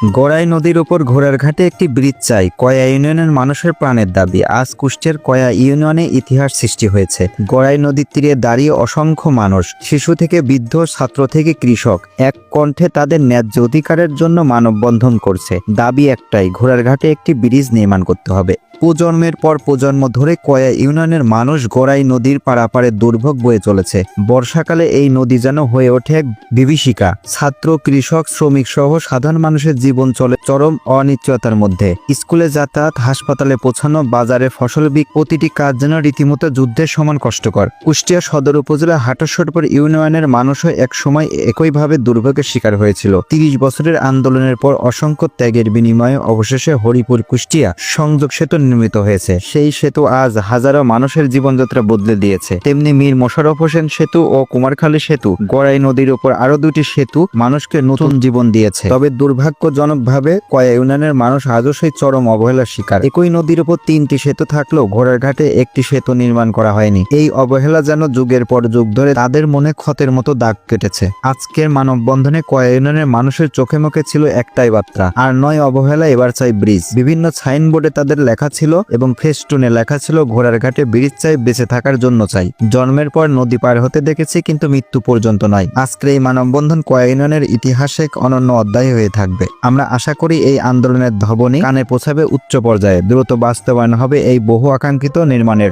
গড়াই নদীর উপর ঘোড়ার ঘাটে একটি ব্রিজ চাই, কয়া ইউনিয়নের মানুষের প্রাণের দাবি। আজ কুষ্টিয়ার কয়া ইউনিয়নে ইতিহাস সৃষ্টি হয়েছে। গড়াই নদীর তীরে দাঁড়িয়ে অসংখ্য মানুষ, শিশু থেকে বৃদ্ধ, ছাত্র থেকে কৃষক, এক কণ্ঠে তাদের ন্যায্য অধিকারের জন্য মানববন্ধন করছে। দাবি একটাই, ঘোড়ার ঘাটে একটি ব্রিজ নির্মাণ করতে হবে। প্রজন্মের পর প্রজন্ম ধরে কয়া ইউনিয়নের মানুষ গড়াই নদীর পারাপারে দুর্ভোগ বয়ে চলেছে। বর্ষাকালে এই নদী যেন হয়ে ওঠে এক বিভীষিকা। ছাত্র, কৃষক, শ্রমিক সহ সাধারণ মানুষের জীবন চলে চরম অনিশ্চয়তার মধ্যে। স্কুলে যাতায়াত, হাসপাতালে পৌঁছানো, বাজারে ফসল বিক্রি, প্রতিটি কাজ যেন রীতিমতো যুদ্ধের সমান কষ্টকর। কুষ্টিয়া সদর উপজেলা হাটশ্বরপুর ইউনিয়নের মানুষও এক সময় একইভাবে দুর্ভোগের শিকার হয়েছিল। ৩০ বছরের আন্দোলনের পর অসংখ্য ত্যাগের বিনিময়ে অবশেষে হরিপুর কুষ্টিয়া সংযোগ সেতু নির্মিত হয়েছে। সেই সেতু আজ হাজারো মানুষের জীবনযাত্রা বদলে দিয়েছে। তেমনি মীর মোশাররফ হোসেন সেতু ও কুমারখালী সেতু, গড়াই নদীর উপর আরো দুটি সেতু মানুষকে নতুন জীবন দিয়েছে। তবে দুর্ভাগ্যজনকভাবে কয়া ইউনিয়নের মানুষ আজও সেই চরম অবহেলার শিকার। একই নদীর উপর 3টি সেতু থাকলেও ঘোড়ার ঘাটে একটি সেতু নির্মাণ করা হয়নি। এই অবহেলা যেন যুগের পর যুগ ধরে তাদের মনে ক্ষতের মতো দাগ কেটেছে। আজকের মানববন্ধনে কয়া ইউনিয়নের মানুষের চোখে মুখে ছিল একটাই বার্তা, আর নয় অবহেলা, এবার চাই ব্রিজ। বিভিন্ন সাইনবোর্ডে তাদের লেখা ছিল এবং ফেস্টুনে লেখা ছিল, ঘোড়ার ঘাটে ব্রিজ চাই, বেঁচে থাকার জন্য চাই। জন্মের পর নদী পার হতে দেখেছি, কিন্তু মৃত্যু পর্যন্ত নয়। আজকের এই মানববন্ধন কয়া ইউনিয়নের ইতিহাসে এক অনন্য অধ্যায় হয়ে থাকবে। আমরা আশা করি এই আন্দোলনের ধ্বনি কানে পৌঁছাবে উচ্চ পর্যায়ে। দ্রুত বাস্তবায়ন হবে এই বহু আকাঙ্ক্ষিত নির্মাণের।